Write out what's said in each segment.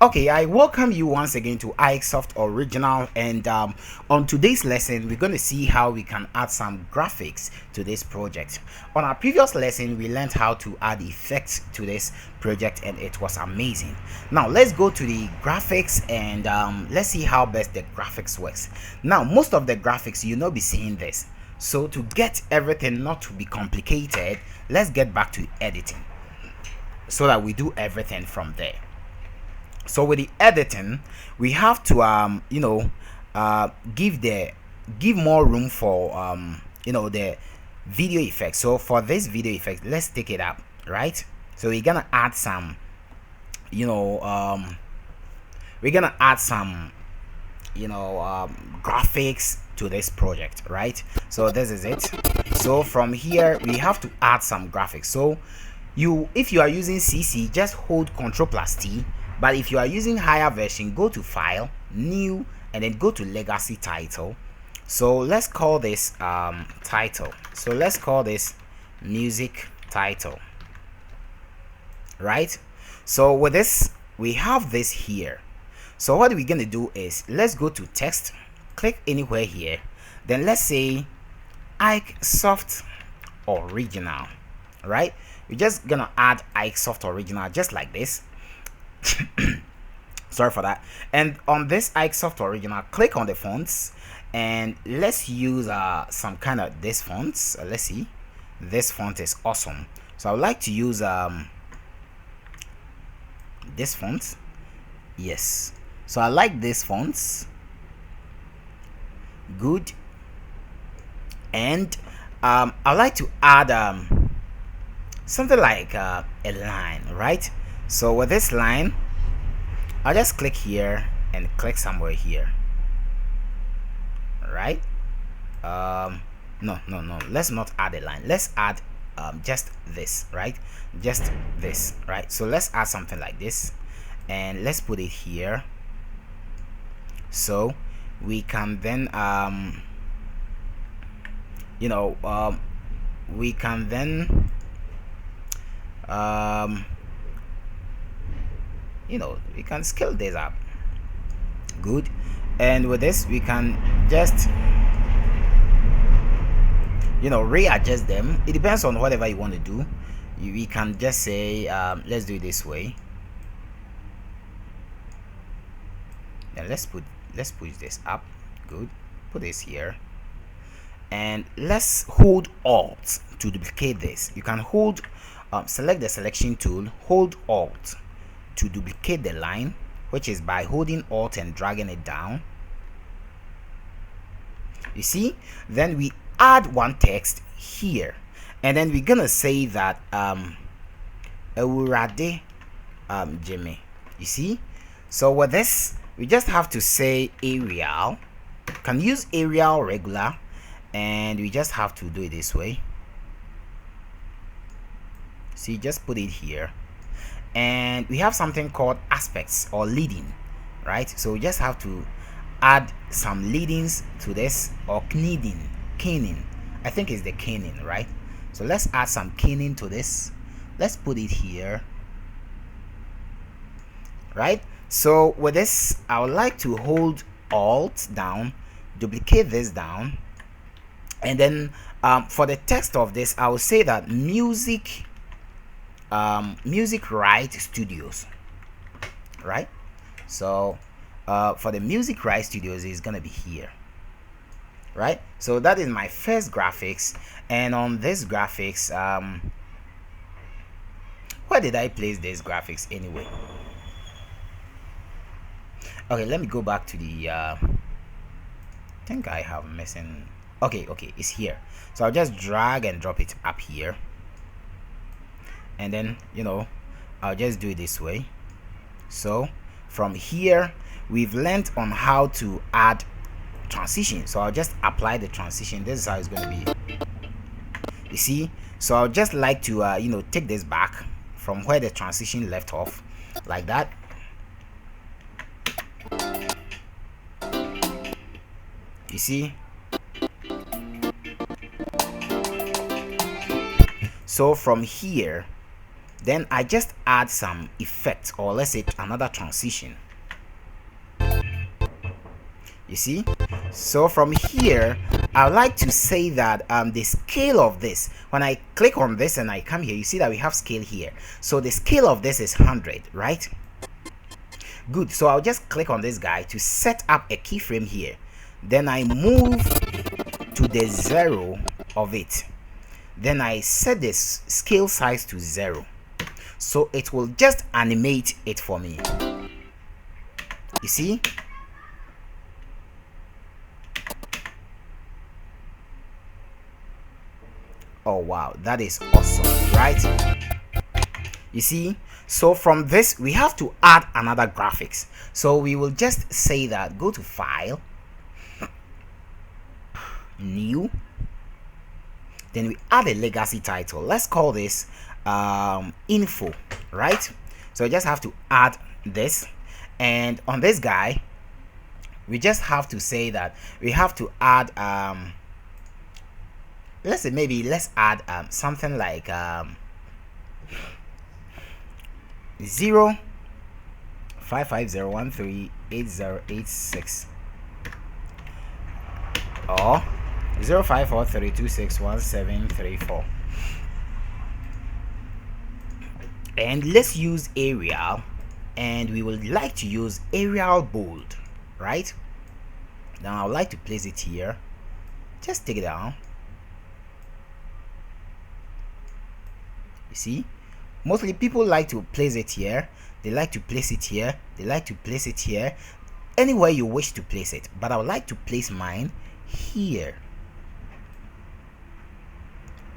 Okay, I welcome you once again to iSoft Original, and on today's lesson we're going to see how we can add some graphics to this project. On our previous lesson we learned how to add effects to this project and it was amazing. Now let's go to the graphics and let's see how best the graphics works. Now most of the graphics you'll not be seeing this, so to get everything not to be complicated, let's get back to editing so that we do everything from there. So with the editing we have to give more room for the video effect. So for this video effect, let's take it up, right? So we're gonna add some graphics to this project, right? So this is it. So from here we have to add some graphics. So if you are using CC, just hold Ctrl+T, but if you are using higher version, go to File, New, and then go to Legacy Title. So let's call this title. So let's call this music title, right? So with this we have this here. So what we're gonna do is let's go to text, click anywhere here, then let's say iSoft Original, right? We're just gonna add iSoft Original just like this. Sorry for that. And on this iSoft Original, click on the fonts and let's use some kind of this fonts. Let's see, this font is awesome, so I would like to use this font. Yes, so I like this fonts. Good. And I like to add something like a line, right? So with this line I'll just click here and click somewhere here, right? No, let's not add a line, let's add just this, right? Just this, right? So let's add something like this and let's put it here, so we can then we can scale this up. Good. And with this we can just readjust them. It depends on whatever you want to do. We can just say let's do it this way, and let's push this up. Good. Put this here and let's hold Alt to duplicate this. You can hold select the selection tool, hold Alt to duplicate the line, which is by holding Alt and dragging it down. You see, then we add one text here, and then we're gonna say that Ewurade Jimmy. You see, so with this we just have to say Arial. You can use Arial regular, and we just have to do it this way. See, just put it here, and we have something called aspects or leading, right? So we just have to add some leadings to this, or caning. I think it's the caning, right? So let's add some caning to this. Let's put it here, right? So with this I would like to hold Alt down, duplicate this down, and then for the text of this I will say that music right studios, right? So for the music right studios is gonna be here, right? So that is my first graphics, and on this graphics where did I place this graphics anyway? Okay, let me go back to the I think I have missing. Okay, it's here. So I'll just drag and drop it up here, and then I'll just do it this way. So from here we've learned on how to add transition, so I'll just apply the transition. This is how it's going to be, you see. So I'll just like to take this back from where the transition left off, like that. You see, so from here Then I just add some effect, or let's say another transition. You see, so from here I would like to say that the scale of this, when I click on this and I come here, you see that we have scale here. So the scale of this is 100, right? Good. So I'll just click on this guy to set up a keyframe here. Then I move to the 0 of it. Then I set this scale size to 0, so it will just animate it for me. You see, oh wow, that is awesome, right? You see, so from this we have to add another graphics. So we will just say that, go to file, new, then we add a legacy title. Let's call this info, right? So we just have to add this, and on this guy we just have to say that we have to add let's say, maybe let's add something like 05501380886 or 0543261734, and let's use Arial, and we would like to use Arial bold, right? Now I would like to place it here. Just take it down. You see, mostly people like to place it here, they like to place it here, they like to place it here, anywhere you wish to place it, but I would like to place mine here,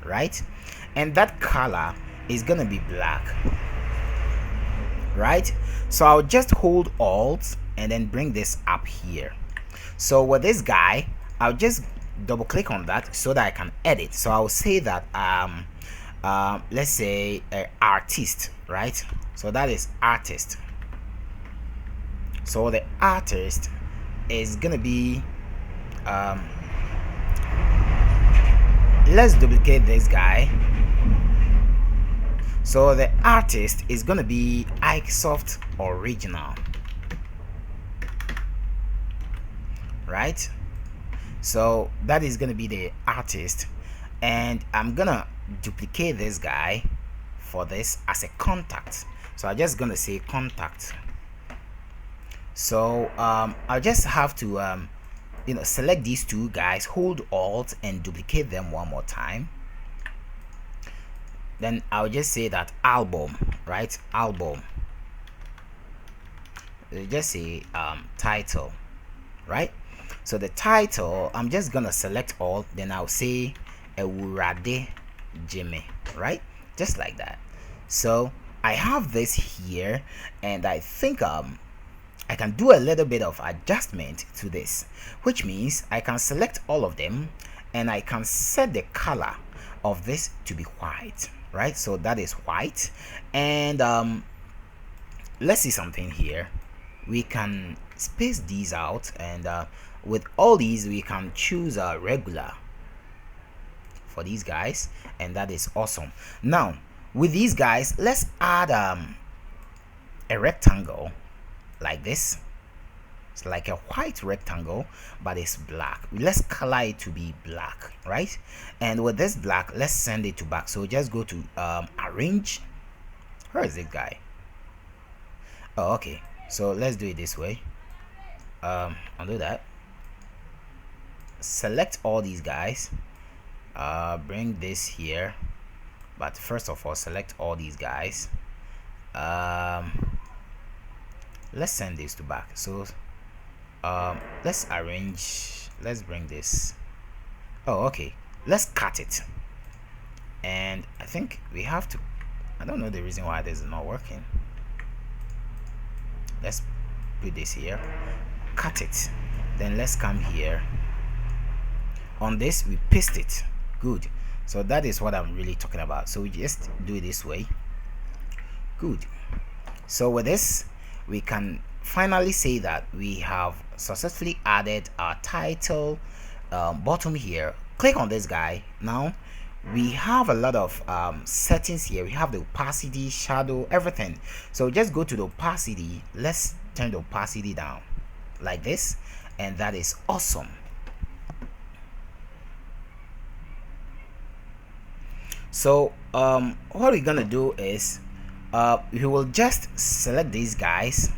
right? And that color is gonna be black, right? So I'll just hold Alt and then bring this up here. So with this guy, I'll just double click on that so that I can edit. So I'll say that let's say artist, right? So that is artist. So the artist is gonna be let's duplicate this guy. So the artist is gonna be Isoft original, right? So that is gonna be the artist, and I'm gonna duplicate this guy for this as a contact. So I'm just gonna say contact. So I'll just have to select these two guys, hold Alt and duplicate them one more time. Then I'll just say that album, right? Album. Just say title, right? So the title, I'm just gonna select all, then I'll say Ewurade Jimmy, right? Just like that. So I have this here, and I think I can do a little bit of adjustment to this, which means I can select all of them and I can set the color of this to be white, right? So that is white. And let's see something here. We can space these out, and with all these we can choose a regular for these guys, and that is awesome. Now with these guys, let's add a rectangle like this. It's like a white rectangle, but it's black. Let's color it to be black, right? And with this black, let's send it to back. So just go to arrange. Where is this guy? Oh, okay. So let's do it this way. I'll do that. Select all these guys, bring this here, but first of all select all these guys. Let's send this to back. So let's arrange, let's bring this. Oh, okay, let's cut it. And I think we have to, I don't know the reason why this is not working. Let's put this here, cut it, then let's come here. On this we paste it. Good. So that is what I'm really talking about. So we just do it this way. Good. So with this, we can finally say that we have successfully added our title bottom here. Click on this guy. Now we have a lot of settings here. We have the opacity, shadow, everything. So just go to the opacity. Let's turn the opacity down like this, and that is awesome. So what we're gonna do is we will just select these guys,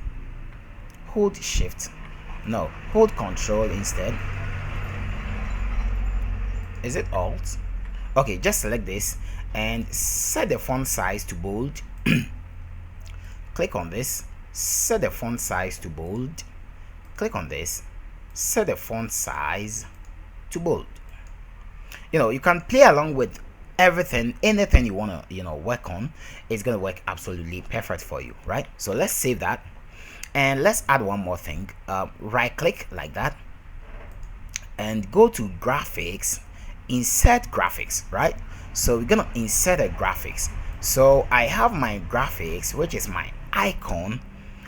hold shift, no, hold control instead. Is it alt? Okay, just select this and set the font size to bold. Click on this, set the font size to bold. Click on this, set the font size to bold. You can play along with everything, anything you want to work on. It's going to work absolutely perfect for you, right? So let's save that, and let's add one more thing. Right click like that and go to graphics, insert graphics, right? So we're gonna insert a graphics. So I have my graphics, which is my icon,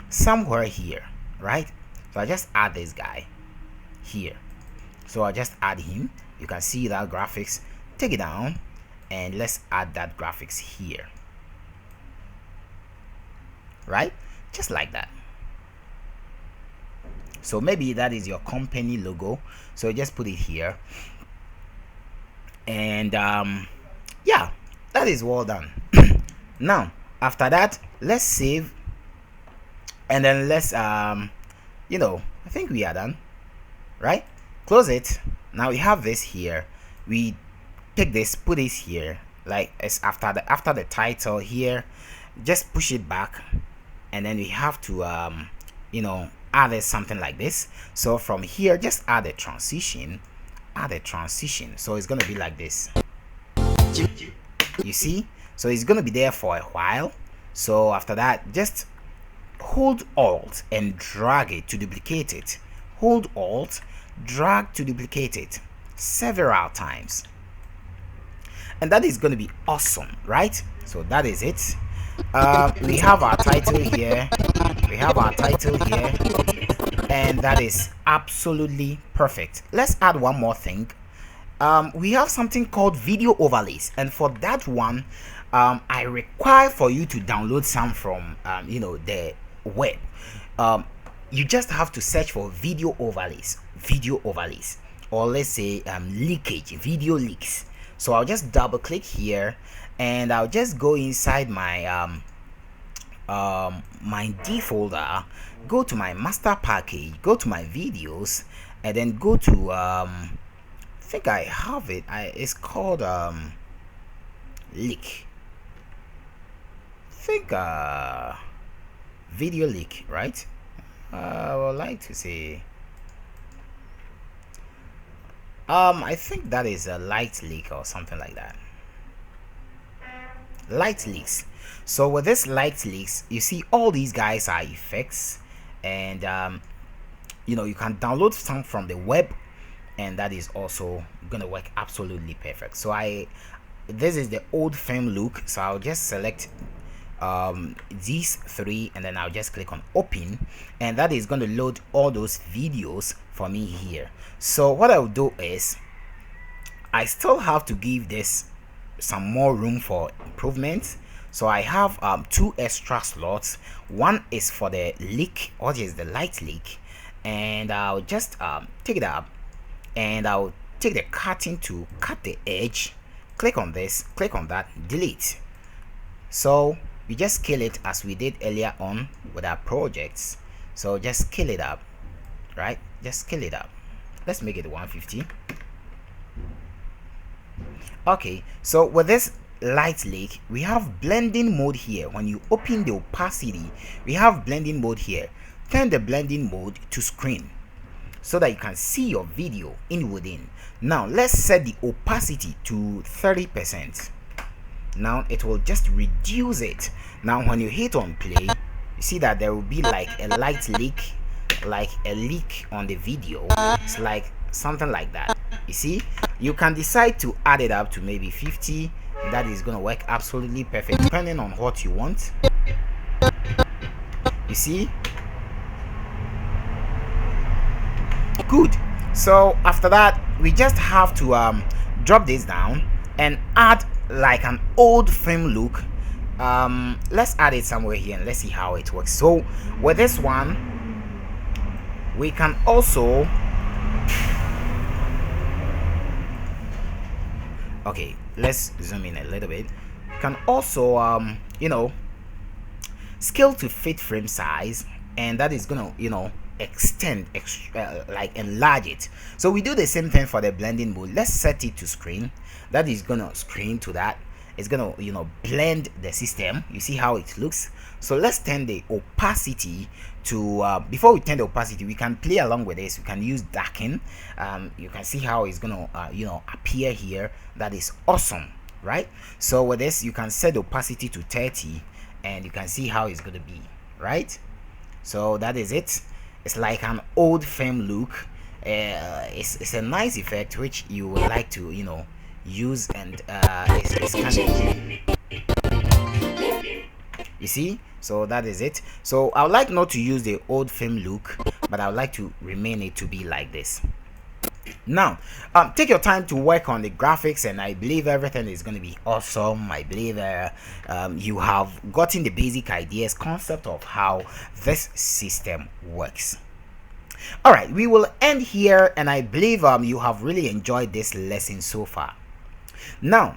somewhere here, right? So I just add this guy here. So I just add him. You can see that graphics. Take it down and let's add that graphics here, right? Just like that. So maybe that is your company logo, so just put it here. And yeah, that is well done. Now after that, let's save, and then let's I think we are done, right? Close it. Now we have this here. We take this, put this here, like it's after the title here. Just push it back, and then we have to add something like this. So from here, just add a transition. So it's gonna be like this, you see. So it's gonna be there for a while. So after that, just hold alt and drag it to duplicate it. Hold alt, drag to duplicate it several times, and that is going to be awesome, right? So that is it. We have our title here, and that is absolutely perfect. Let's add one more thing. We have something called video overlays, and for that one, I require for you to download some from the web. You just have to search for video overlays, or let's say leakage, video leaks. So I'll just double click here, and I'll just go inside my my D folder, go to my master package, go to my videos, and then go to I think I have it. It's called leak. I think video leak, right? I would like to say I think that is a light leak or something like that. Light leaks. So with this light leaks, you see all these guys are effects, and you can download some from the web, and that is also gonna work absolutely perfect. So this is the old film look, so I'll just select these three, and then I'll just click on open, and that is going to load all those videos for me here. So what I'll do is I still have to give this some more room for improvement. So I have two extra slots. One is for the leak, or is the light leak, and I'll just take it up, and I'll take the cutting to cut the edge. Click on this, click on that, delete. So we just scale it as we did earlier on with our projects. So just scale it up, right? Just scale it up. Let's make it 150. Okay, so with this light leak, we have blending mode here. When you open the opacity, we have blending mode here. Turn the blending mode to screen so that you can see your video in within. Now let's set the opacity to 30%. Now it will just reduce it. Now when you hit on play, you see that there will be like a light leak, like a leak on the video. It's like something like that. You see, you can decide to add it up to maybe 50. That is going to work absolutely perfect depending on what you want. You see, good. So after that, we just have to drop this down, and add like an old film look. Let's add it somewhere here and let's see how it works. So with this one, we can also, okay, let's zoom in a little bit. You can also scale to fit frame size, and that is gonna extend like enlarge it. So we do the same thing for the blending mode. Let's set it to screen. That is gonna screen to that. It's gonna blend the system. You see how it looks. So let's turn the opacity to before we turn the opacity, we can play along with this. We can use darken. You can see how it's gonna appear here. That is awesome, right? So with this, you can set the opacity to 30 and you can see how it's gonna be, right? So that is it. It's like an old film look. It's a nice effect which you would like to use, and it's kind of, you see. So that is it. So I would like not to use the old film look, but I would like to remain it to be like this. Now take your time to work on the graphics, and I believe everything is going to be awesome. I believe you have gotten the basic ideas, concept of how this system works. All right, we will end here, and I believe you have really enjoyed this lesson so far. Now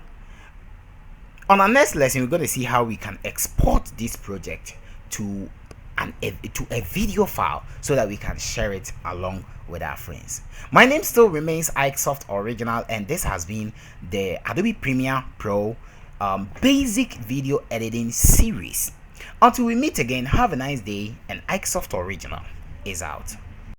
on our next lesson, we're going to see how we can export this project to a video file so that we can share it along with our friends. My name still remains Icesoft Original, and this has been the Adobe Premiere Pro basic video editing series. Until we meet again, have a nice day, and Icesoft Original is out.